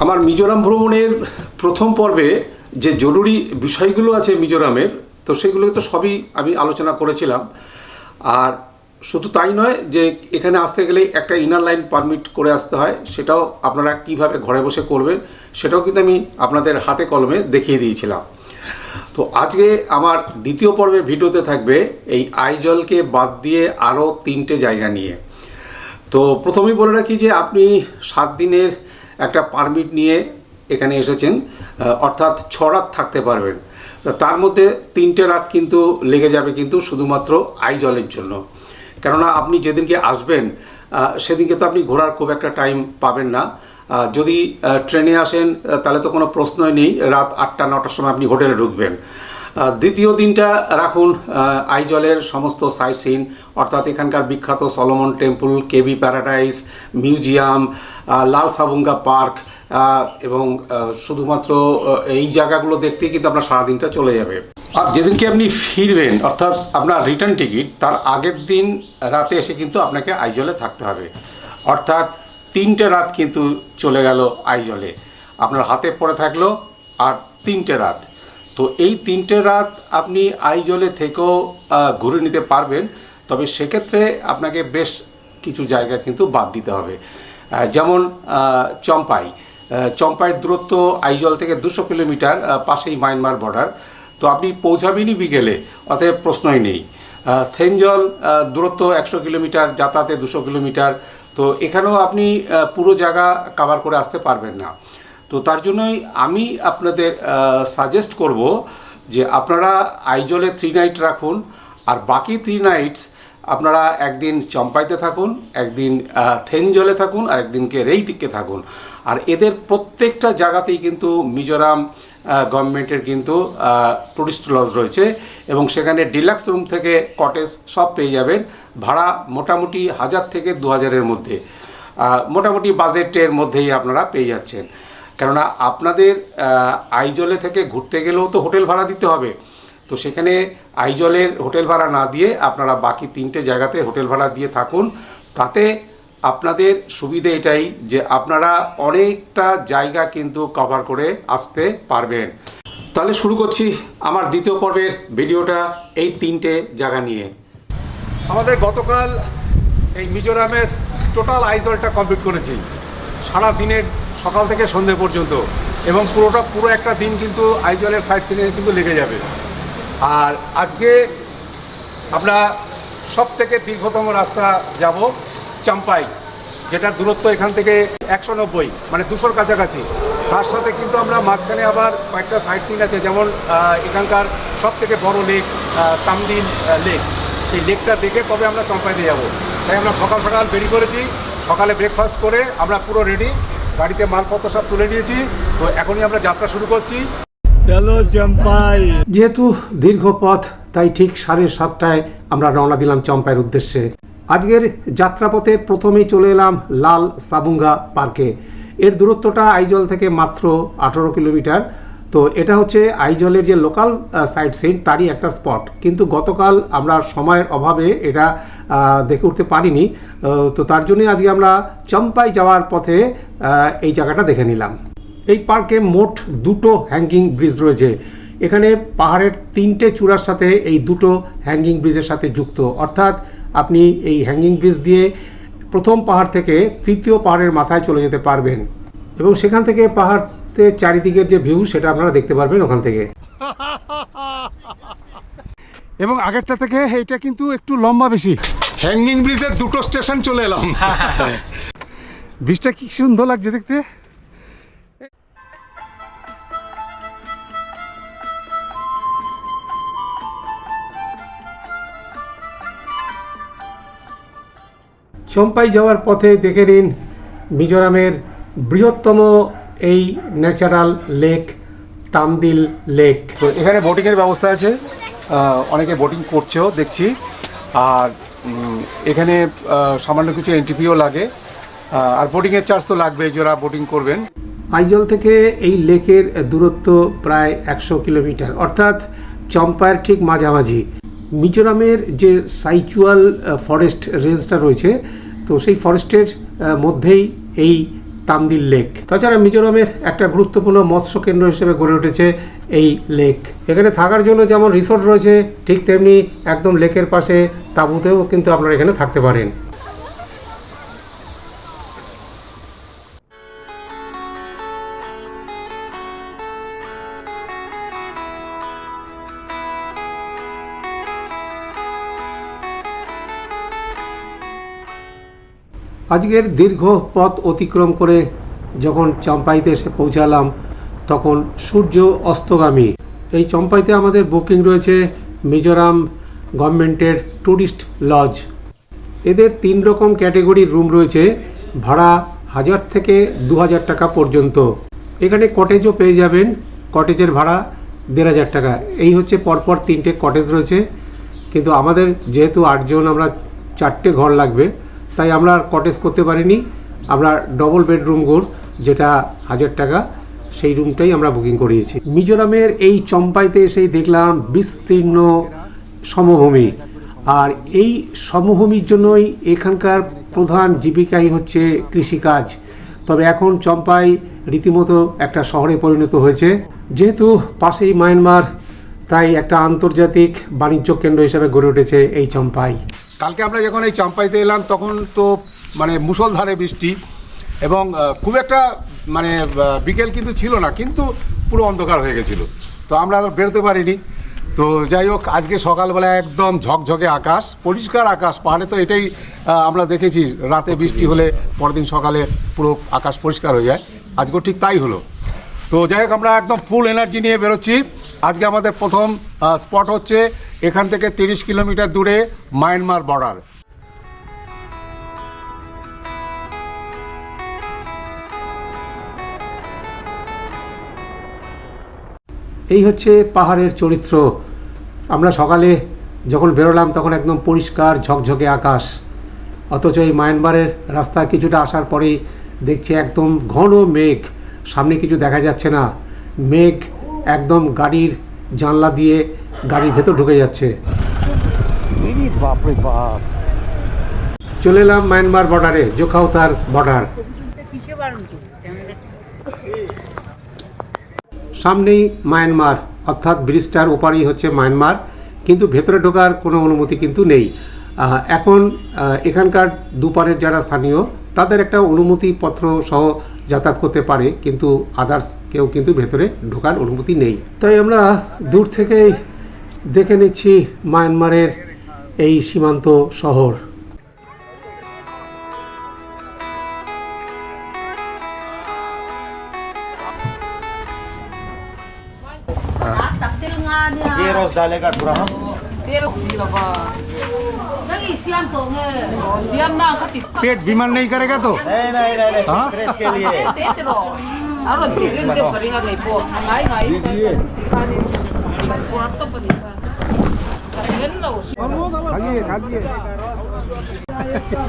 আমার মিজোরাম ভ্রমণের প্রথম পর্বে যে জরুরি বিষয়গুলো আছে মিজোরামের, তো সেগুলো তো সবই আমি আলোচনা করেছিলাম। আর শুধু তাই নয় যে এখানে আসতে গেলে একটা ইনার লাইন পারমিট করে আসতে হয়, সেটাও আপনারা কিভাবে ঘরে বসে করবেন সেটাও কিন্তু আমি আপনাদের হাতে কলমে দেখিয়ে দিয়েছিলাম। তো আজকে আমার দ্বিতীয় পর্বের ভিডিওতে থাকবে এই আইজলকে বাদ দিয়ে আরও 3টে জায়গা নিয়ে। তো প্রথমেই বলে রাখি যে আপনি 7 দিনের একটা পারমিট নিয়ে এখানে এসেছেন, অর্থাৎ 6 রাত থাকতে পারবেন। তার মধ্যে 3টে রাত কিন্তু লেগে যাবে কিন্তু শুধুমাত্র আইজলের জন্য। কেননা আপনি যেদিনকে আসবেন সেদিনকে তো আপনি ঘোরার খুব একটা টাইম পাবেন না। যদি ট্রেনে আসেন তাহলে তো কোনো প্রশ্নই নেই, রাত 8টা-9টার সময় আপনি হোটেলে ঢুকবেন। দ্বিতীয় দিনটা রাখুন আইজলের সমস্ত সাইট সিন, অর্থাৎ এখানকার বিখ্যাত সলোমন টেম্পল, কেবি প্যারাডাইস, মিউজিয়াম, লাল সাবুঙ্গা পার্ক, এবং শুধুমাত্র এই জায়গাগুলো দেখতেই কিন্তু আপনার সারাদিনটা চলে যাবে। আর যেদিনকে আপনি ফিরবেন, অর্থাৎ আপনার রিটার্ন টিকিট, তার আগের দিন রাতে এসে কিন্তু আপনাকে আইজলে থাকতে হবে। অর্থাৎ 3টে রাত কিন্তু চলে গেল আইজলে, আপনার হাতে পড়ে থাকলো আর 3টে রাত। তো এই 3টে রাত আপনি আইজলে থেকেও ঘুরে নিতে পারবেন, তবে সেক্ষেত্রে আপনাকে বেশ কিছু জায়গা কিন্তু বাদ দিতে হবে। যেমন চম্পাইয়ের দূরত্ব আইজল থেকে 200 কিলোমিটার, পাশেই মায়ানমার বর্ডার। তো আপনি পৌঁছাবেনই বিকেলে, অতএব প্রশ্নই নেই। থেনজল দূরত্ব 100 কিলোমিটার, যাতায়াতে 200 কিলোমিটার। তো এখানেও আপনি পুরো জায়গা কভার করে আসতে পারবেন না। তো তার জন্যই আমি আপনাদের সাজেস্ট করব যে আপনারা আইজলে 3 নাইট রাখুন, আর বাকি 3 নাইটস আপনারা একদিন চম্পাইতে থাকুন, একদিন থেনজলে থাকুন, আর একদিনকে রেইতিকে থাকুন। আর এদের প্রত্যেকটা জায়গাতেই কিন্তু মিজোরাম গভর্নমেন্টের কিন্তু টুরিস্ট লজ রয়েছে, এবং সেখানে ডিলাক্স রুম থেকে কটেজ সব পেয়ে যাবেন। ভাড়া মোটামুটি 1000 থেকে 2000-এর মধ্যে, মোটামুটি বাজেটের মধ্যেই আপনারা পেয়ে যাচ্ছেন। কেননা আপনাদের আইজলে থেকে ঘুরতে গেলেও তো হোটেল ভাড়া দিতে হবে। তো সেখানে আইজলের হোটেল ভাড়া না দিয়ে আপনারা বাকি 3টে জায়গাতে হোটেল ভাড়া দিয়ে থাকুন। তাতে আপনাদের সুবিধে এটাই যে আপনারা অনেকটা জায়গা কিন্তু কভার করে আসতে পারবেন। তাহলে শুরু করছি আমার দ্বিতীয় পর্বের ভিডিওটা এই 3টে জায়গা নিয়ে। আমাদের গতকাল এই মিজোরামের টোটাল আইজলটা কমপ্লিট করেছি, সারা দিনের সকাল থেকে সন্ধে পর্যন্ত, এবং পুরো একটা দিন কিন্তু আইজলের সাইট সিনে কিন্তু লেগে যাবে। আর আজকে আমরা সব থেকে দীর্ঘতম রাস্তা যাব চম্পাই, যেটা দূরত্ব এখান থেকে 190, মানে 200-র কাছাকাছি। তার সাথে কিন্তু আমরা মাঝখানে আবার কয়েকটা সাইট সিন আছে, যেমন এখানকার সব থেকে বড় লেক তামদিল লেক। সেই লেকটা দেখে তবে আমরা চম্পাইতে যাব। তাই আমরা সকাল সকাল বেরিয়ে পড়েছি। সকালে ব্রেকফাস্ট করে আমরা পুরো রেডি, গাড়িতে মালপত্র সব তুলে নিয়েছি। তো এখনই আমরা যাত্রা শুরু করছি। চলো চম্পাই। যেহেতু দীর্ঘ পথ, তাই ঠিক 7:30টায় আমরা রওনা দিলাম চম্পাইয়ের উদ্দেশ্যে। আজকের যাত্রাপথে প্রথমেই চলে এলাম লাল সাবুঙ্গা পার্কে। এর দূরত্বটা আইজল থেকে মাত্র 18 কিলোমিটার। তো এটা হচ্ছে আইজলের যে লোকাল সাইট সিন তারই একটা স্পট, কিন্তু গতকাল আমরা সময়ের অভাবে এটা দেখে উঠতে পারিনি। তো তার জন্যই আজকে আমরা চম্পাই যাওয়ার পথে এই জায়গাটা দেখে নিলাম। এই পার্কে মোট 2টো হ্যাঙ্গিং ব্রিজ রয়েছে। এখানে পাহাড়ের 3টে চূড়ার সাথে এই 2টো হ্যাঙ্গিং ব্রিজের সাথে যুক্ত, অর্থাৎ আপনি এই হ্যাঙ্গিং ব্রিজ দিয়ে প্রথম পাহাড় থেকে 3য় পাহাড়ের মাথায় চলে যেতে পারবেন, এবং সেখান থেকে পাহাড়তে চারিদিকের যে ভিউ সেটা আপনারা দেখতে পারবেন ওখান থেকে। এবং আগেরটা থেকে এইটা কিন্তু একটু লম্বা বেশি। হ্যাঙ্গিং ব্রিজের 2টো স্টেশন চলে এলাম। ব্রিজটা কি সুন্দর লাগছে দেখতে। চম্পাই যাওয়ার পথে দেখে নিন মিজোরামের বৃহত্তম এই ন্যাচারাল লেক তামদিল লেক। তো এখানে বোটিংয়ের ব্যবস্থা আছে, অনেকে বোটিং করছেও দেখছি। আর এখানে সামান্য কিছু এন্ট্রি ফিও লাগে, আর বোটিংয়ের চার্জ তো লাগবে যারা বোটিং করবেন। আইজল থেকে এই লেকের দূরত্ব প্রায় 100 কিলোমিটার, অর্থাৎ চম্পাইয়ের ঠিক মাঝামাঝি। মিজোরামের যে সাইচুয়াল ফরেস্ট রেঞ্জটা রয়েছে, তো সেই ফরেস্টের মধ্যেই এই তামদিল লেক। তাছাড়া মিজোরামের একটা গুরুত্বপূর্ণ মৎস্য কেন্দ্র হিসেবে গড়ে উঠেছে এই লেক। এখানে থাকার জন্য যেমন রিসোর্ট রয়েছে, ঠিক তেমনি একদম লেকের পাশে তাঁবুতেও কিন্তু আপনারা এখানে থাকতে পারেন। আজকের দীর্ঘ পথ অতিক্রম করে যখন চম্পাইতে এসে পৌঁছালাম তখন সূর্য অস্তগামী। এই চম্পাইতে আমাদের বুকিং রয়েছে মিজোরাম গভর্নমেন্টের ট্যুরিস্ট লজ। এদের 3 রকম ক্যাটেগরির রুম রয়েছে, ভাড়া 1000 থেকে 2000 টাকা পর্যন্ত। এখানে কটেজও পেয়ে যাবেন, কটেজের ভাড়া 1500 টাকা। এই হচ্ছে পরপর 3টে কটেজ রয়েছে, কিন্তু আমাদের যেহেতু 8 জন, আমরা 4টে ঘর লাগবে, তাই আমরা কটেজ করতে পারিনি। আমরা ডবল বেডরুম ঘর, যেটা 1000 টাকা, সেই রুমটাই আমরা বুকিং করিয়েছি। মিজোরামের এই চম্পাইতে এসেই দেখলাম বিস্তীর্ণ সমভূমি, আর এই সমভূমির জন্যই এখানকার প্রধান জীবিকাই হচ্ছে কৃষিকাজ। তবে এখন চম্পাই রীতিমতো একটা শহরে পরিণত হয়েছে। যেহেতু পাশেই মায়ানমার, তাই একটা আন্তর্জাতিক বাণিজ্য কেন্দ্র হিসেবে গড়ে উঠেছে এই চম্পাই। কালকে আমরা যখন এই চম্পাইতে এলাম তখন তো মানে মুষলধারে বৃষ্টি, এবং খুব একটা মানে বিকেল কিন্তু ছিল না, কিন্তু পুরো অন্ধকার হয়ে গেছিলো, তো আমরা আর বেরোতে পারিনি। তো যাই হোক, আজকে সকালবেলা একদম ঝকঝকে আকাশ, পরিষ্কার আকাশ। পাহাড়ে তো এটাই আমরা দেখেছি, রাতে বৃষ্টি হলে পরের দিন সকালে পুরো আকাশ পরিষ্কার হয়ে যায়। আজকেও ঠিক তাই হলো। তো যাই হোক, আমরা একদম ফুল এনার্জি নিয়ে বেরোচ্ছি। আজকে আমাদের প্রথম স্পট হচ্ছে এখান থেকে 30 কিলোমিটার দূরে মায়ানমার বর্ডার। এই হচ্ছে পাহাড়ের চরিত্র। আমরা সকালে যখন বেরোলাম তখন একদম পরিষ্কার ঝকঝকে আকাশ, অথচ এই মায়ানমারের রাস্তা কিছুটা আসার পরেই দেখছি একদম ঘন মেঘ, সামনে কিছু দেখা যাচ্ছে না। মেঘ একদম গাড়ির জানলা দিয়ে গাড়ির ভেতর ঢুকে যাচ্ছে। চলে এলাম মায়ানমার বর্ডারে, জোখাউতার বর্ডার। সামনেই মায়ানমার, অর্থাৎ ব্রিজটার ওপারেই হচ্ছে মায়ানমার, কিন্তু ভেতরে ঢোকার কোনো অনুমতি কিন্তু নেই। এখন এখানকার দুপারের যারা স্থানীয়, তাদের একটা অনুমতিপত্র সহ যাতায়াত করতে পারে, কিন্তু আদার্স কেউ কিন্তু ভেতরে ঢোকার অনুমতি নেই। তাই আমরা দূর থেকেই দেখে নিচ্ছি মায়ানমারের এই সীমান্ত শহর। Terus dalega kurang. पेट बीमार नहीं करेगा तो? नहीं, हाँ? फ्रेश के लिए.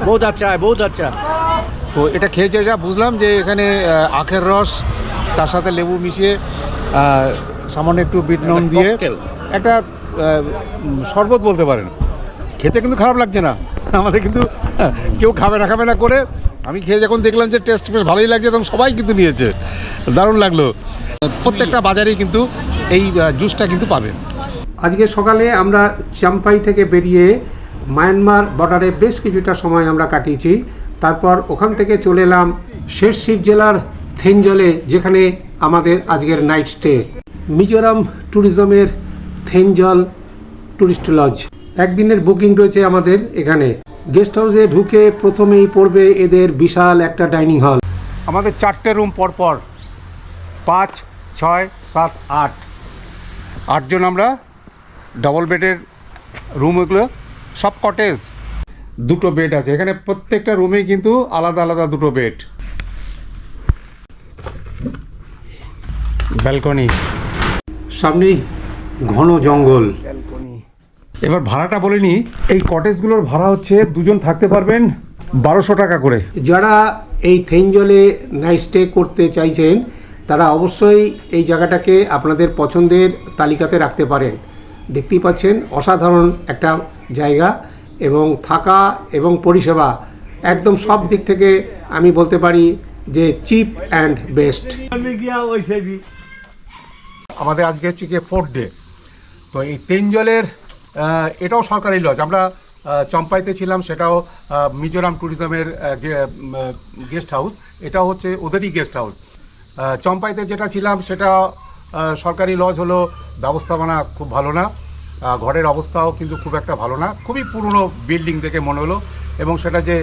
बहुत अच्छा है, बहुत अच्छा। তো এটা খেয়ে যা বুঝলাম যে এখানে আখের রস, তার সাথে লেবু মিশিয়ে সামান্য একটু বিট নুন দিয়ে একটা শরবত বলতে পারেন। খেতে কিন্তু খারাপ লাগছে না, আমাদের কিন্তু কেউ খাবে না করে আমি খেয়ে যখন দেখলাম যে টেস্ট বেশ ভালোই লাগছে, তখন সবাই কিন্তু নিয়েছে, দারুণ লাগলো। প্রত্যেকটা বাজারেই কিন্তু এই জুসটা কিন্তু পাবেন। আজকে সকালে আমরা চাম্পাই থেকে বেরিয়ে মায়ানমার বর্ডারে বেশ কিছুটা সময় আমরা কাটিয়েছি। তারপর ওখান থেকে চলে এলাম শেরশিপ জেলার থেনজলে, যেখানে আমাদের আজকের নাইট স্টে। মিজোরাম ট্যুরিজমের থেনজল ট্যুরিস্ট লজ, একদিনের বুকিং রয়েছে আমাদের এখানে। গেস্ট হাউসে ঢুকে প্রথমেই পড়বে এদের বিশাল একটা ডাইনিং হল। আমাদের 4টে রুম পরপর, 5, 6, 7, 8 জন আমরা। ডবল বেডের রুম, এগুলো সব কটেজ। 2টো বেড আছে এখানে, প্রত্যেকটা রুমেই কিন্তু আলাদা আলাদা 2টো বেড। ব্যালকনি, সামনেই ঘন জঙ্গল। এবার ভাড়াটা বলে নিই। এই কটেজগুলোর ভাড়া হচ্ছে 2 জন থাকতে পারবেন 1200 টাকা করে। যারা এই থেনজলে নাইট স্টে করতে চাইছেন তারা অবশ্যই এই জায়গাটাকে আপনাদের পছন্দের তালিকাতে রাখতে পারেন। দেখতেই পাচ্ছেন অসাধারণ একটা জায়গা, এবং থাকা এবং পরিষেবা একদম সব দিক থেকে আমি বলতে পারি যে চিপ অ্যান্ড বেস্ট। में गया वैसे भी আমাদের আজকে হচ্ছে গিয়ে 4th ডে। তো এই তেঞ্জলের এটাও সরকারি লজ। আমরা চম্পাইতে ছিলাম, সেটাও মিজোরাম ট্যুরিজমের গেস্ট হাউস, এটাও হচ্ছে ওদেরই গেস্ট হাউস। চম্পাইতে যেটা ছিলাম সেটা সরকারি লজ হলো, ব্যবস্থাপনা খুব ভালো না, ঘরের অবস্থাও কিন্তু খুব একটা ভালো না, খুবই পুরনো বিল্ডিং দেখে মনে হলো, এবং সেটা যে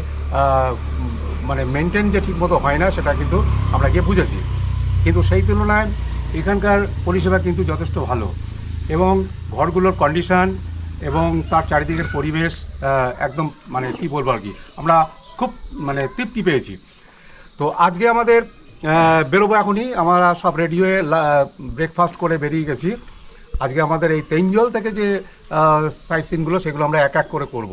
মানে মেনটেন যে ঠিকমতো হয় না সেটা কিন্তু আমরা গিয়ে বুঝেছি। কিন্তু সেই তুলনায় এখানকার পরিষেবা কিন্তু যথেষ্ট ভালো, এবং ঘরগুলোর কন্ডিশন এবং তার চারিদিকের পরিবেশ একদম মানে কী বলবো আর কি, আমরা খুব মানে তৃপ্তি পেয়েছি। তো আজকে আমাদের বেরোবো এখনই, আমরা সব রেডি হয়ে ব্রেকফাস্ট করে বেরিয়ে গেছি। আজকে আমাদের এই তেঞ্জল থেকে যে সাইট সিনগুলো সেগুলো আমরা এক এক করে করব।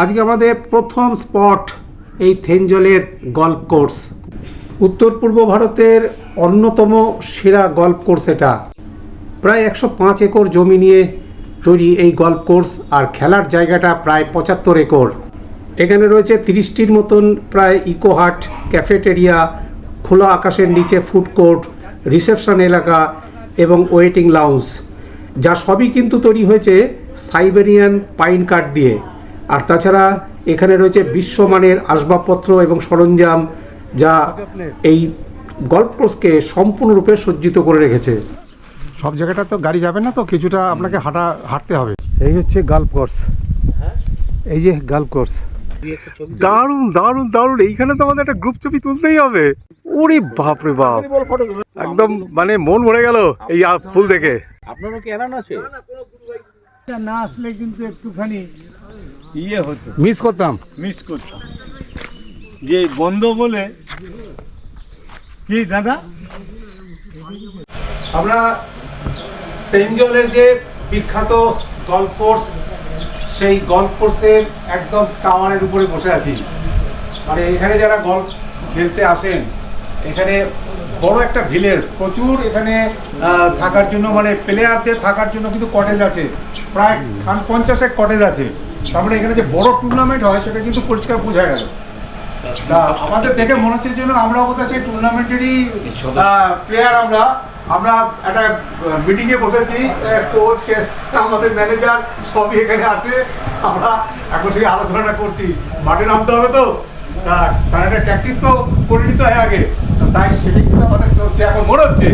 আজকে আমাদের প্রথম স্পট এই থেঞ্জলের গল্ফ কোর্স। উত্তর পূর্ব ভারতের অন্যতম সেরা গল্ফ কোর্স এটা। প্রায় 105 একর জমি নিয়ে তৈরি এই গল্ফ কোর্স, আর খেলার জায়গাটা প্রায় 75 একর। এখানে রয়েছে 30টির মতন প্রায় ইকো হাট, ক্যাফেটেরিয়া, খোলা আকাশের নিচে ফুড কোর্ট, রিসেপশন এলাকা এবং ওয়েটিং লাউঞ্জ, যা সবই কিন্তু তৈরি হয়েছে সাইবেরিয়ান পাইন কাঠ দিয়ে। আর তাছাড়া এখানে রয়েছে বিশ্বমানের আসবাবপত্র এবং সরঞ্জাম, যা এই গল্ফ কোর্সকে সম্পূর্ণরূপে সজ্জিত করে রেখেছে। সব জায়গাটা তো গাড়ি যাবে না, তো কিছুটা আপনাকে হাঁটতে হবে। এই হচ্ছে গল্ফ কোর্স, এই যে গল্ফ কোর্স। দারুণ দারুণ দারুণ, এইখানে তো আমাদের একটা গ্রুপ ছবি তুলতেই হবে। ওরে বাপ রে বাপ, একদম মানে মন ভরে গেল এই ফুল দেখে। আপনারও কি এরান আছে? না আসলে কিন্তু একটুখানি ইয়ে হতো, মিস করতাম। মিস করতাম যে বন্ধ বলে। কি দাদা, আমরা তেঞ্জলের যে বিখ্যাত গল্ফ কোর্স, সেই গল্ফ কোর্সের একদম টাওয়ারের উপরে বসে আছি। মানে এখানে যারা গল্ফ খেলতে আসেন, এখানে বড় একটা ভিলেজ, প্রচুর এখানে থাকার জন্য, মানে প্লেয়ারদের থাকার জন্য কিন্তু কটেজ আছে, প্রায় 50 কটেজ আছে। তার মানে এখানে যে বড় টুর্নামেন্ট হয় সেটা কিন্তু পরিষ্কার বোঝা গেল। তা আমাদের দেখে মনে হচ্ছে যেন আমরা বোধহয় সেই টুর্নামেন্টেরই প্লেয়ার। আমরা একটা মিটিংয়ে বসেছি, কোচ, আমাদের ম্যানেজার সবই এখানে আছে। আমরা এখন সেই আলোচনাটা করছি, মাঠে নামতে হবে তো, তার একটা প্র্যাকটিস তো করে নিতে হয় আগে, তাই সেটা কিন্তু আমাদের চলছে এখন মনে হচ্ছে।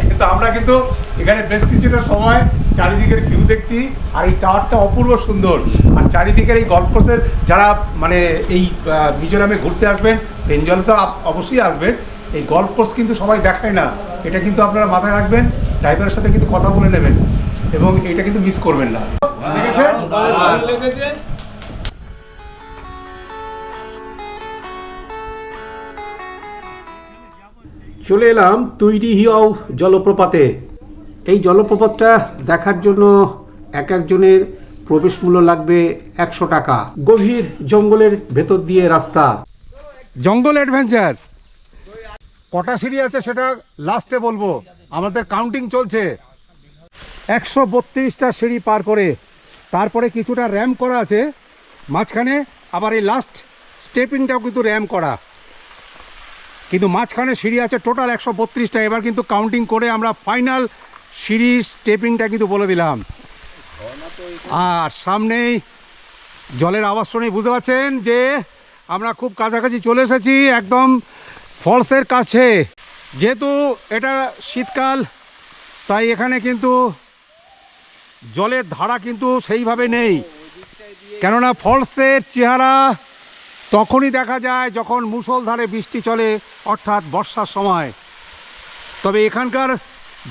কিন্তু আমরা কিন্তু এখানে বেশ কিছুটা সময় চারিদিকের ভিউ দেখছি, আর এই টাওয়ারটা অপূর্ব সুন্দর। আর চারিদিকের এই গল্ফ কোর্সের যারা মানে এই মিজোরামে ঘুরতে আসবেন, তেঞ্জলে তো অবশ্যই আসবেন, এই গল্ফ কোর্স কিন্তু সবাই দেখায় না, এটা কিন্তু আপনারা মাথায় রাখবেন, ড্রাইভারের সাথে কিন্তু কথা বলে নেবেন, এবং এটা কিন্তু মিস করবেন না। চলে এলাম তুইরি হিয়াও জলপ্রপাতে। এই জলপ্রপাতটা দেখার জন্য এক একজনের প্রবেশ মূল্য লাগবে 100 টাকা। গভীর জঙ্গলের ভেতর দিয়ে রাস্তা, জঙ্গল অ্যাডভেঞ্চার। কটা সিঁড়ি আছে সেটা লাস্টে বলবো, আমাদের কাউন্টিং চলছে। 132টা সিঁড়ি পার করে, তারপরে কিছুটা র্যাম্প করা আছে মাঝখানে, আবার এই লাস্ট স্টেপিংটাও কিন্তু র্যাম্প করা, কিন্তু মাঝখানে সিঁড়ি আছে টোটাল 132টা। এবার কিন্তু কাউন্টিং করে আমরা ফাইনাল সিঁড়ির স্টেপিংটা কিন্তু বলে দিলাম। আর সামনেই জলের আওয়াজ শুনেই বুঝতে পারছেন যে আমরা খুব কাছাকাছি চলে এসেছি, একদম ফলসের কাছে। যেহেতু এটা শীতকাল, তাই এখানে কিন্তু জলের ধারা কিন্তু সেইভাবে নেই, কেননা ফলসের চেহারা তখনই দেখা যায় যখন মুষলধারে বৃষ্টি চলে, অর্থাৎ বর্ষার সময়। তবে এখানকার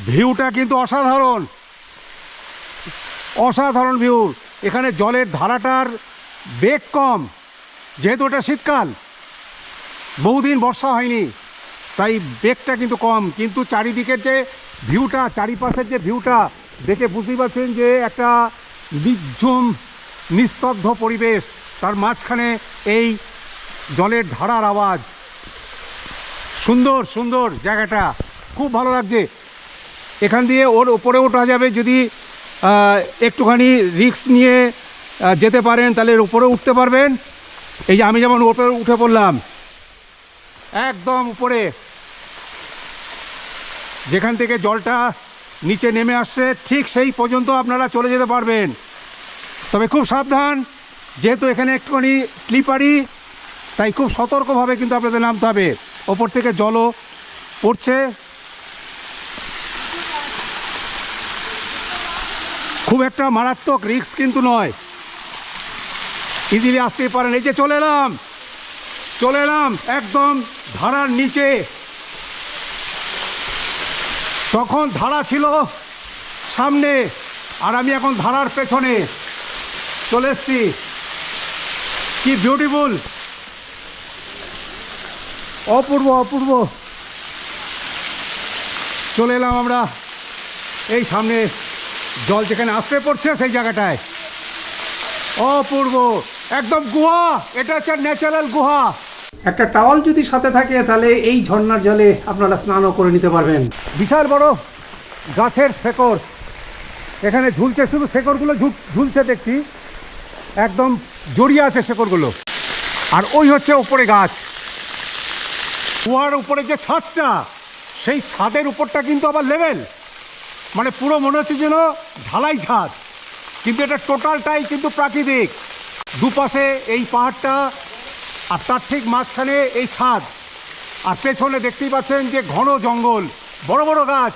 ভিউটা কিন্তু অসাধারণ, অসাধারণ ভিউ। এখানে জলের ধারাটার বেগ কম, যেহেতু এটা শীতকাল, বহুদিন বর্ষা হয়নি, তাই বেগটা কিন্তু কম। কিন্তু চারিদিকের যে ভিউটা, চারিপাশের যে ভিউটা দেখে বুঝতেই পারছেন যে একটা নিঝুম নিস্তব্ধ পরিবেশ, তার মাঝখানে এই জলের ধারার আওয়াজ। সুন্দর সুন্দর জায়গাটা, খুব ভালো লাগছে। এখান দিয়ে ওর ওপরে ওঠা যাবে, যদি একটুখানি রিস্ক নিয়ে যেতে পারেন তাহলে উপরে উঠতে পারবেন। এই যে আমি যেমন ওপরে উঠে পড়লাম, একদম উপরে, যেখান থেকে জলটা নিচে নেমে আসছে ঠিক সেই পর্যন্ত আপনারা চলে যেতে পারবেন। তবে খুব সাবধান, যেহেতু এখানে একটুখানি স্লিপারি, তাই খুব সতর্কভাবে কিন্তু আপনাদের নামতে হবে। ওপর থেকে জলও পড়ছে, খুব একটা মারাত্মক রিস্ক কিন্তু নয়, ইজিলি আসতেই পারেন। এই যে চলে এলাম একদম ধারার নিচে। তখন ধারা ছিল সামনে, আর আমি এখন ধারার পেছনে চলে এসছি। কি বিউটিফুল, অপূর্ব অপূর্ব। চলে এলাম আমরা এই সামনে, জল যেখানে আশ্রে পড়ছে সেই জায়গাটায়। অপূর্ব, একদম গুহা, এটা হচ্ছে ন্যাচারাল গুহা। একটা টাওয়াল যদি সাথে থাকে তাহলে এই ঝর্ণার জলে আপনারা স্নানও করে নিতে পারবেন। বিশাল বড় গাছের শেকড় এখানে ঝুলছে, শুধু শেকড়গুলো ঝুলছে দেখছি, একদম জড়িয়ে আছে শেকড়গুলো। আর ওই হচ্ছে উপরে গাছ, কুয়ার উপরে যে ছাদটা, সেই ছাদের উপরটা কিন্তু আবার লেভেল, মানে পুরো মনে হচ্ছে যেন ঢালাই ছাদ, কিন্তু এটা টোটালটাই কিন্তু প্রাকৃতিক। দুপাশে এই পাহাড়টা, আর তার ঠিক মাঝখানে এই ছাদ, আর পেছনে দেখতেই পাচ্ছেন যে ঘন জঙ্গল, বড় বড় গাছ,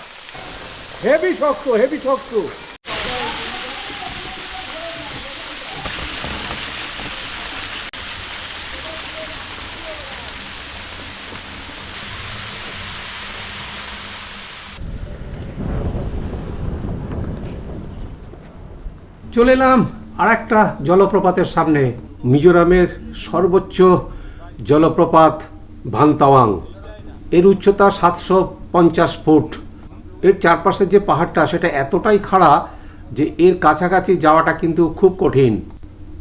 হেভি শক্ত হেভি শক্ত। চলে এলাম আর একটা জলপ্রপাতের সামনে, মিজোরামের সর্বোচ্চ জলপ্রপাত ভান্তাওয়াং। এর উচ্চতা 750 ফুট। এর চারপাশের যে পাহাড়টা সেটা এতটাই খাড়া যে এর কাছাকাছি যাওয়াটা কিন্তু খুব কঠিন,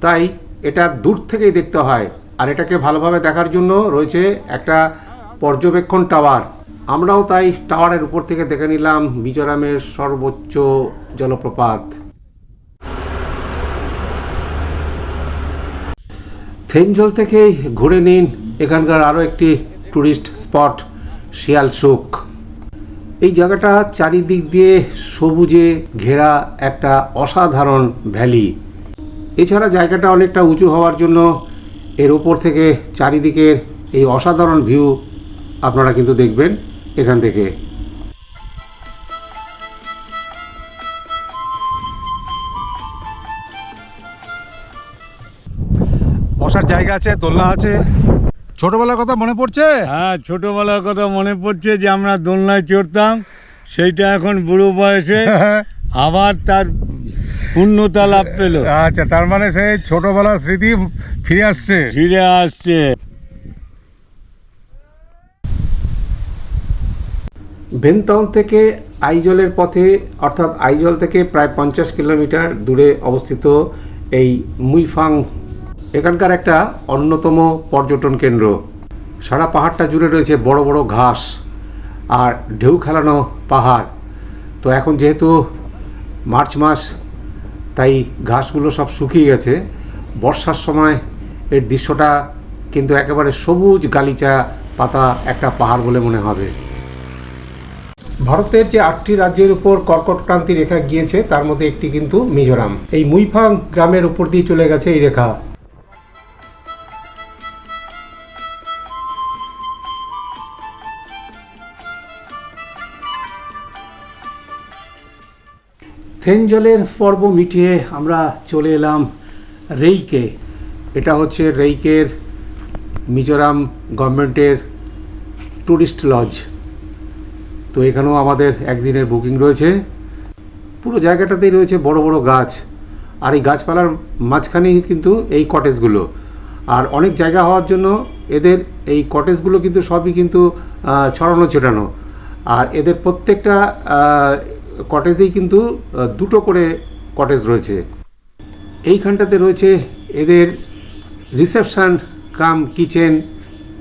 তাই এটা দূর থেকেই দেখতে হয়। আর এটাকে ভালোভাবে দেখার জন্য রয়েছে একটা পর্যবেক্ষণ টাওয়ার। আমরাও তাই টাওয়ারের উপর থেকে দেখে নিলাম মিজোরামের সর্বোচ্চ জলপ্রপাত। থেঞ্জল থেকেই ঘুরে নিন এখানকার আরও একটি ট্যুরিস্ট স্পট, শিয়ালসুক। এই জায়গাটা চারিদিক দিয়ে সবুজে ঘেরা একটা অসাধারণ ভ্যালি। এছাড়া জায়গাটা অনেকটা উঁচু হওয়ার জন্য এর উপর থেকে চারিদিকের এই অসাধারণ ভিউ আপনারা কিন্তু দেখবেন এখান থেকে। বসার জায়গা আছে, দোলনা আছে। ছোটবেলার কথা মনে পড়ছে? হ্যাঁ, ছোটবেলার কথা মনে পড়ছে যে আমরা দোলনায় চড়তাম, সেইটা এখন বুড়ো বয়সে আবার তার পূর্ণতা লাভ পেল। আচ্ছা, তার মানে সেই ছোটবেলার স্মৃতি ফিরে আসছে। বেনটাউন থেকে আইজলের পথে, অর্থাৎ আইজল থেকে প্রায় 50 কিলোমিটার দূরে অবস্থিত এই মুইফাং এখানকার একটা অন্যতম পর্যটন কেন্দ্র। সারা পাহাড়টা জুড়ে রয়েছে বড় বড় ঘাস আর ঢেউ খেলানো পাহাড়। তো এখন যেহেতু মার্চ মাস, তাই ঘাসগুলো সব শুকিয়ে গেছে। বর্ষার সময় এর দৃশ্যটা কিন্তু একেবারে সবুজ গালিচা পাতা একটা পাহাড় বলে মনে হবে। ভারতের যে 8টি রাজ্যের উপর কর্কট ক্রান্তি রেখা গিয়েছে তার মধ্যে একটি কিন্তু মিজোরাম। এই মুইফাং গ্রামের উপর দিয়ে চলে গেছে এই রেখা। থেঞ্জলের পর্ব মিটিয়ে আমরা চলে এলাম রেইকে। এটা হচ্ছে রেইকের মিজোরাম গভর্নমেন্টের ট্যুরিস্ট লজ। তো এখানেও আমাদের একদিনের বুকিং রয়েছে। পুরো জায়গাটাতেই রয়েছে বড় বড় গাছ, আর এই গাছপালার মাঝখানেই কিন্তু এই কটেজগুলো। আর অনেক জায়গা হওয়ার জন্য এদের এই কটেজগুলো কিন্তু সবই কিন্তু ছড়ানো ছিটানো। আর এদের প্রত্যেকটা কটেজেই কিন্তু দুটো করে কটেজ রয়েছে। এইখানটাতে রয়েছে এদের রিসেপশন কাম কিচেন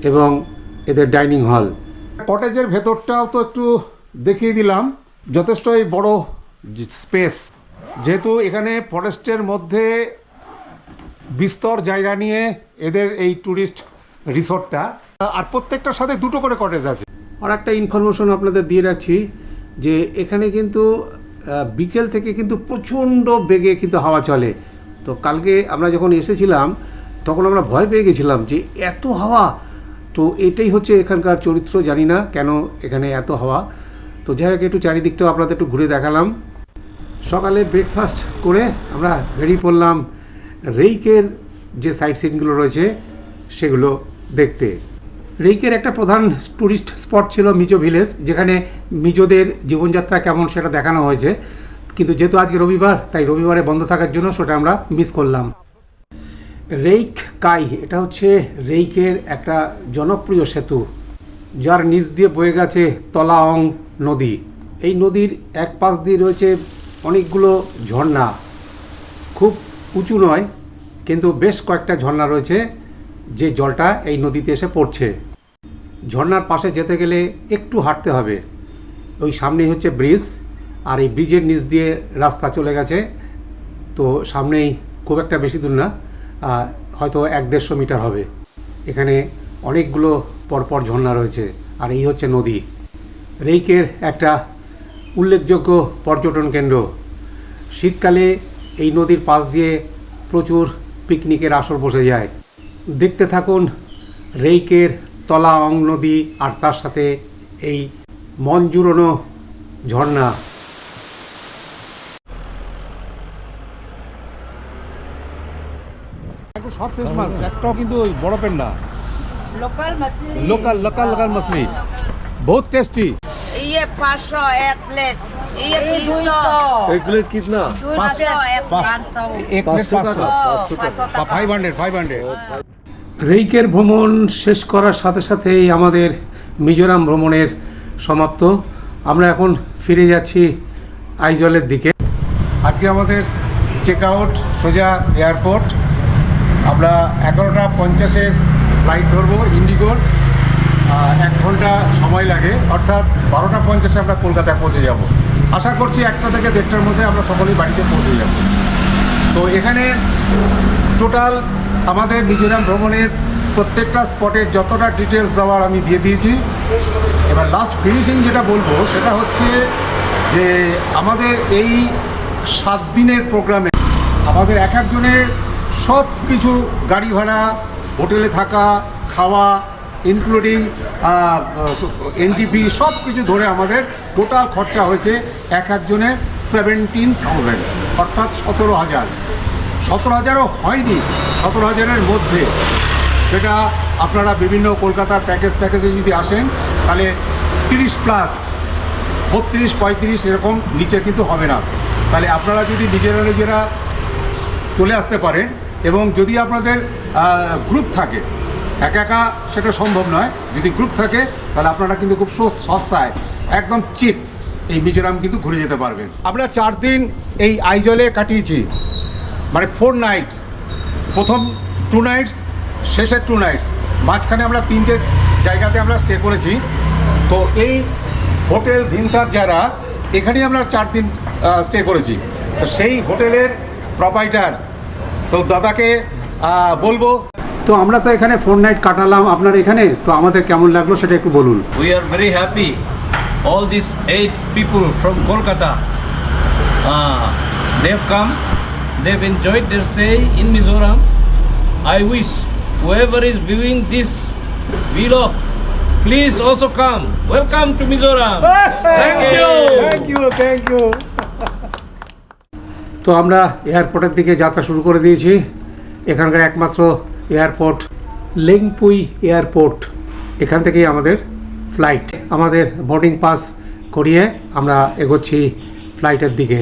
এবং এদের ডাইনিং হল। কটেজের ভেতরটাও তো একটু দেখিয়ে দিলাম, যথেষ্টই বড় স্পেস। যেহেতু এখানে ফরেস্টের মধ্যে বিস্তর জায়গা নিয়ে এদের এই ট্যুরিস্ট রিসোর্টটা, আর প্রত্যেকটার সাথে দুটো করে কটেজ আছে। আর একটা ইনফরমেশন আপনাদের দিয়ে রাখছি যে এখানে কিন্তু বিকেল থেকে কিন্তু প্রচণ্ড বেগে কিন্তু হাওয়া চলে। তো কালকে আমরা যখন এসেছিলাম তখন আমরা ভয় পেয়ে গেছিলাম যে এত হাওয়া। তো এটাই হচ্ছে এখানকার চরিত্র, জানি না কেন এখানে এত হাওয়া। তো যাই হোক, একটু চারিদিকটাও আপনাদের একটু ঘুরে দেখালাম। সকালে ব্রেকফাস্ট করে আমরা বেরিয়ে পড়লাম রেইকের যে সাইট সিনগুলো রয়েছে সেগুলো দেখতে। রেইকের একটা প্রধান ট্যুরিস্ট স্পট ছিল মিজো ভিলেজ, যেখানে মিজোদের জীবনযাত্রা কেমন সেটা দেখানো হয়েছে। কিন্তু যেহেতু আজকে রবিবার, তাই রবিবারে বন্ধ থাকার জন্য সেটা আমরা মিস করলাম। রেইক কাই, এটা হচ্ছে রেইকের একটা জনপ্রিয় সেতু, যার নিচ দিয়ে বয়ে গেছে তলাঅং নদী। এই নদীর এক পাশ দিয়ে রয়েছে অনেকগুলো ঝর্ণা, খুব উঁচু নয় কিন্তু বেশ কয়েকটা ঝর্ণা রয়েছে যে জলটা এই নদীতে এসে পড়ছে। ঝর্ণার পাশে যেতে গেলে একটু হাঁটতে হবে। ওই সামনেই হচ্ছে ব্রিজ, আর এই ব্রিজের নিচ দিয়ে রাস্তা চলে গেছে। তো সামনেই, খুব একটা বেশি দূর না, হয়তো 1-150 মিটার হবে। এখানে অনেকগুলো পরপর ঝর্ণা রয়েছে, আর এই হচ্ছে নদী। রেইকের একটা উল্লেখযোগ্য পর্যটন কেন্দ্র। শীতকালে এই নদীর পাশ দিয়ে প্রচুর পিকনিকের আসর বসে যায়। দেখতে থাকুন রেইকের তলাঅং নদী আর তার সাথে এই মন জুড়োনো ঝর্ণা। সব ফ্রেশ মাছ, একটাও কিন্তু ওই বরফের না, लोकल मछली লোকাল মাছলি, বহুত টেস্টি। ये 500 एक प्लेट, ये 200 एक प्लेट कितना 200 एक 500 এক প্লেট 500, 500 500। রেইকের ভ্রমণ শেষ করার সাথে সাথেই আমাদের মিজোরাম ভ্রমণের সমাপ্ত। আমরা এখন ফিরে যাচ্ছি আইজলের দিকে। আজকে আমাদের চেক আউট সোজা এয়ারপোর্ট। আমরা 11:50 ফ্লাইট ধরবো ইন্ডিগোর। 1 ঘন্টা সময় লাগে, অর্থাৎ 12:50 আমরা কলকাতায় পৌঁছে যাব। আশা করছি 1টা থেকে 1:30টার মধ্যে আমরা সকলেই বাড়িতে পৌঁছে যাব। তো এখানে টোটাল আমাদের মিজোরাম ভ্রমণের প্রত্যেকটা স্পটের যতটা ডিটেলস দেওয়ার আমি দিয়ে দিয়েছি। এবার লাস্ট ফিনিশিং যেটা বলবো সেটা হচ্ছে যে আমাদের এই 7 দিনের প্রোগ্রামে আমাদের এক একজনের সব কিছু, গাড়ি ভাড়া, হোটেলে থাকা, খাওয়া, ইনক্লুডিং এনটিপি, সব কিছু ধরে আমাদের টোটাল খরচা হয়েছে এক একজনের 17,000, অর্থাৎ 17,000। 17,000ও হয়নি, 17,000-এর মধ্যে, যেটা আপনারা বিভিন্ন কলকাতার প্যাকেজে যদি আসেন তাহলে 30+, 32-35 এরকম নিচে কিন্তু হবে না। তাহলে আপনারা যদি নিজেরা চলে আসতে পারেন, এবং যদি আপনাদের গ্রুপ থাকে, একা সেটা সম্ভব নয়, যদি গ্রুপ থাকে তাহলে আপনারা কিন্তু খুব সস্তায়, একদম চিপ এই মিজোরাম কিন্তু ঘুরে যেতে পারবেন। আমরা 4 দিন এই আইজলে কাটিয়েছি, মানে 4 নাইটস। প্রথম 2 নাইটস, শেষের 2 নাইটস, মাঝখানে আমরা 3টে জায়গাতে আমরা স্টে করেছি। তো এই হোটেল ভিনতার যারা, এখানেই আমরা 4 দিন স্টে করেছি। তো সেই হোটেলের প্রোপাইটার, তো দাদাকে বলবো। তো আমরা তো এখানে 4 নাইট কাটালাম আপনার এখানে, তো আমাদের কেমন লাগলো সেটা একটু বলুন। We are very happy. All these 8 people from Kolkata, they've come, they've enjoyed their stay in Mizoram. I wish whoever is viewing this vlog, please also come. Welcome to Mizoram. Thank you. Thank you. তো আমরা এয়ারপোর্টের দিকে যাত্রা শুরু করে দিয়েছি। এখানকার একমাত্র এয়ারপোর্ট লেংপুই এয়ারপোর্ট, এখান থেকেই আমাদের ফ্লাইট। আমাদের বোর্ডিং পাস করিয়ে আমরা এগোচ্ছি ফ্লাইটের দিকে।